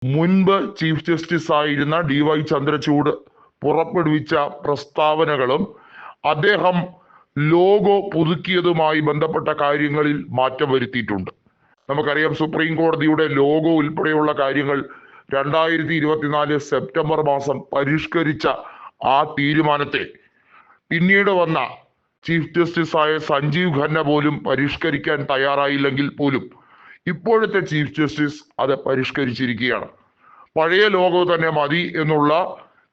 മുൻപ് chief justice ആയിരുന്ന DY Chandrachud പുറപ്പെടുവിച്ച പ്രസ്താവനകളും അദ്ദേഹം ലോഗോ പുതുക്കിയതുമായി ബന്ധപ്പെട്ട കാര്യങ്ങളിൽ മാറ്റം വരുത്തിയിട്ടുണ്ട്. നമുക്കറിയാം, സുപ്രീം കോടതിയുടെ ലോഗോ ഉൾപ്പെടെയുള്ള കാര്യങ്ങൾ 2024 സെപ്റ്റംബർ മാസം പരിഷ്കരിച്ച ആ തീരുമാനത്തെ പിന്നീട് വന്ന ചീഫ് ജസ്റ്റിസ് ആയ സഞ്ജീവ് ഖന്ന പോലും പരിഷ്കരിക്കാൻ തയ്യാറായില്ലെങ്കിൽ പോലും ഇപ്പോഴത്തെ ചീഫ് ജസ്റ്റിസ് അത് പരിഷ്കരിച്ചിരിക്കുകയാണ്. പഴയ ലോഗോ തന്നെ മതി എന്നുള്ള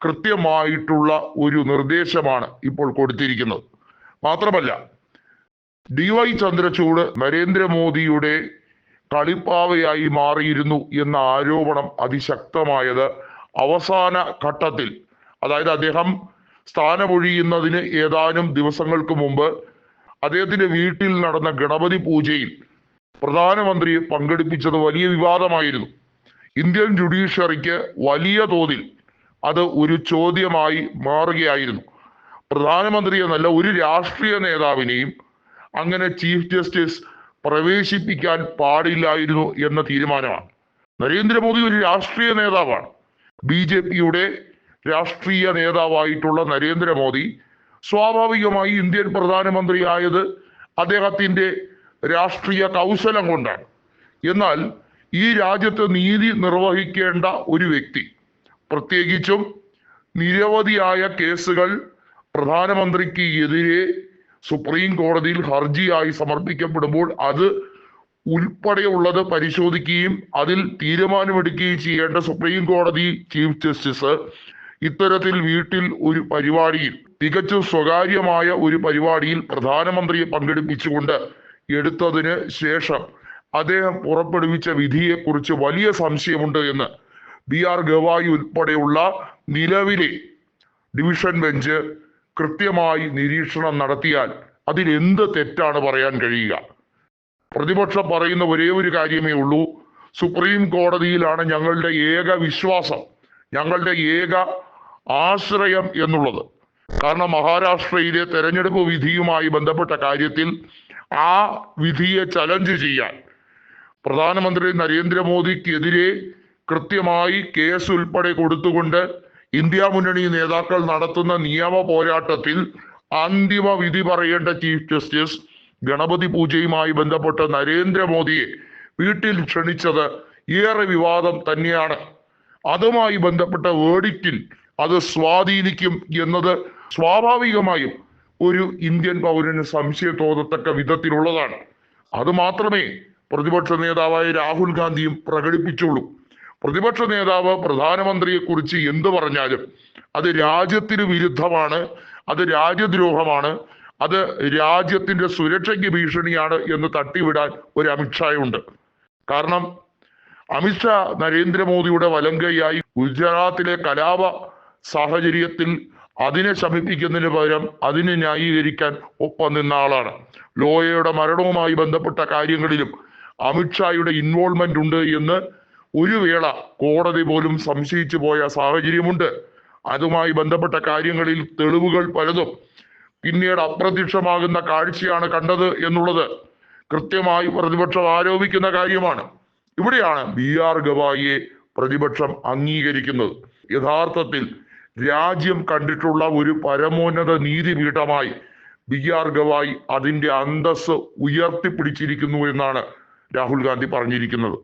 കൃത്യമായിട്ടുള്ള ഒരു നിർദ്ദേശമാണ് ഇപ്പോൾ കൊടുത്തിരിക്കുന്നത്. മാത്രമല്ല, DY ചന്ദ്രചൂഡ് നരേന്ദ്രമോദിയുടെ കളിപ്പാവയായി മാറിയിരുന്നു എന്ന ആരോപണം അതിശക്തമായത് അവസാന ഘട്ടത്തിൽ, അതായത് അദ്ദേഹം സ്ഥാനമൊഴിയുന്നതിന് ഏതാനും ദിവസങ്ങൾക്ക് മുമ്പ് അദ്ദേഹത്തിന്റെ വീട്ടിൽ നടന്ന ഗണപതി പൂജയിൽ പ്രധാനമന്ത്രിയെ പങ്കെടുപ്പിച്ചത് വലിയ വിവാദമായിരുന്നു. ഇന്ത്യൻ ജുഡീഷ്യറിക്ക് വലിയ തോതിൽ അത് ഒരു ചോദ്യമായി മാറുകയായിരുന്നു. പ്രധാനമന്ത്രി എന്നല്ല, ഒരു രാഷ്ട്രീയ നേതാവിനെയും അങ്ങനെ ചീഫ് ജസ്റ്റിസ് പ്രവേശിപ്പിക്കാൻ പാടില്ലായിരുന്നു എന്ന തീരുമാനമാണ്. നരേന്ദ്രമോദി ഒരു രാഷ്ട്രീയ നേതാവാണ്. BJPയുടെ രാഷ്ട്രീയ നേതാവായിട്ടുള്ള നരേന്ദ്രമോദി സ്വാഭാവികമായി ഇന്ത്യൻ പ്രധാനമന്ത്രി ആയത് അദ്ദേഹത്തിന്റെ രാഷ്ട്രീയ കൗശലം കൊണ്ടാണ്. എന്നാൽ ഈ രാജ്യത്ത് നീതി നിർവഹിക്കേണ്ട ഒരു വ്യക്തി, പ്രത്യേകിച്ചും നിരവധിയായ കേസുകൾ പ്രധാനമന്ത്രിക്ക് എതിരെ സുപ്രീം കോടതിയിൽ ഹർജിയായി സമർപ്പിക്കപ്പെടുമ്പോൾ അത് ഉൾപ്പെടെയുള്ളത് പരിശോധിക്കുകയും അതിൽ തീരുമാനമെടുക്കുകയും ചെയ്യേണ്ട സുപ്രീം കോടതി ചീഫ് ജസ്റ്റിസ് ഇത്തരത്തിൽ വീട്ടിൽ ഒരു പരിപാടിയിൽ, തികച്ചും സ്വകാര്യമായ ഒരു പരിപാടിയിൽ പ്രധാനമന്ത്രിയെ പങ്കെടുപ്പിച്ചുകൊണ്ട് എടുത്തതിന് ശേഷം അദ്ദേഹം പുറപ്പെടുവിച്ച വിധിയെക്കുറിച്ച് വലിയ സംശയമുണ്ട് എന്ന് BR ഗവായി ഉൾപ്പെടെയുള്ള നിലവിലെ ഡിവിഷൻ ബെഞ്ച് കൃത്യമായി നിരീക്ഷണം നടത്തിയാൽ അതിൽ എന്ത് തെറ്റാണ് പറയാൻ കഴിയുക? പ്രതിപക്ഷം പറയുന്ന ഒരേ ഒരു കാര്യമേ ഉള്ളൂ, സുപ്രീം കോടതിയിലാണ് ഞങ്ങളുടെ ഏക വിശ്വാസം, ഞങ്ങളുടെ ഏക ആശ്രയം എന്നുള്ളത്. കാരണം മഹാരാഷ്ട്രയിലെ തെരഞ്ഞെടുപ്പ് വിധിയുമായി ബന്ധപ്പെട്ട കാര്യത്തിൽ ആ വിധിയെ ചലഞ്ച് ചെയ്യാൻ പ്രധാനമന്ത്രി നരേന്ദ്രമോദിക്കെതിരെ കൃത്യമായി കേസ് ഉൾപ്പെടെ കൊടുത്തുകൊണ്ട് ഇന്ത്യ മുന്നണി നേതാക്കൾ നടത്തുന്ന നിയമ പോരാട്ടത്തിൽ അന്തിമ വിധി പറയേണ്ട ചീഫ് ജസ്റ്റിസ് ഗണപതി പൂജയുമായി ബന്ധപ്പെട്ട് നരേന്ദ്രമോദിയെ വീട്ടിൽ ക്ഷണിച്ചത് ഏറെ വിവാദം തന്നെയാണ്. അതുമായി ബന്ധപ്പെട്ട വേർഡിക്റ്റിൽ അത് സ്വാധീനിക്കും എന്നത് സ്വാഭാവികമായും ഒരു ഇന്ത്യൻ പൗരന് സംശയം തോന്നത്തക്ക വിധത്തിലുള്ളതാണ്. അത് മാത്രമേ പ്രതിപക്ഷ നേതാവായ രാഹുൽ ഗാന്ധിയും പ്രകടിപ്പിച്ചുള്ളൂ. പ്രതിപക്ഷ നേതാവ് പ്രധാനമന്ത്രിയെ കുറിച്ച് എന്ത് പറഞ്ഞാലും അത് രാജ്യത്തിന് വിരുദ്ധമാണ്, അത് രാജ്യദ്രോഹമാണ്, അത് രാജ്യത്തിന്റെ സുരക്ഷയ്ക്ക് ഭീഷണിയാണ് എന്ന് തട്ടിവിടാൻ ഒരു അമിത്ഷായുണ്ട്. കാരണം അമിത്ഷാ നരേന്ദ്രമോദിയുടെ വലങ്കയായി ഗുജറാത്തിലെ കലാപ സാഹചര്യത്തിൽ അതിനെ ശമിപ്പിക്കുന്നതിന് പകരം അതിനെ ന്യായീകരിക്കാൻ ഒപ്പം നിന്ന ആളാണ്. ലോയയുടെ മരണവുമായി ബന്ധപ്പെട്ട കാര്യങ്ങളിലും അമിത്ഷായുടെ ഇൻവോൾവ്മെന്റ് ഉണ്ട് എന്ന് ഒരു വേള കോടതി പോലും സംശയിച്ചു പോയ സാഹചര്യമുണ്ട്. അതുമായി ബന്ധപ്പെട്ട കാര്യങ്ങളിൽ തെളിവുകൾ പലതും പിന്നീട് അപ്രത്യക്ഷമാകുന്ന കാഴ്ചയാണ് കണ്ടത് എന്നുള്ളത് കൃത്യമായി പ്രതിപക്ഷം ആരോപിക്കുന്ന കാര്യമാണ്. ഇവിടെയാണ് BR ഗവായിയെ പ്രതിപക്ഷം അംഗീകരിക്കുന്നത്. യഥാർത്ഥത്തിൽ രാജ്യം കണ്ടിട്ടുള്ള ഒരു പരമോന്നത നീതിപീഠമായി BR ഗവായി അതിന്റെ അന്തസ്സ് ഉയർത്തിപ്പിടിച്ചിരിക്കുന്നു എന്നാണ് രാഹുൽ ഗാന്ധി പറഞ്ഞിരിക്കുന്നത്.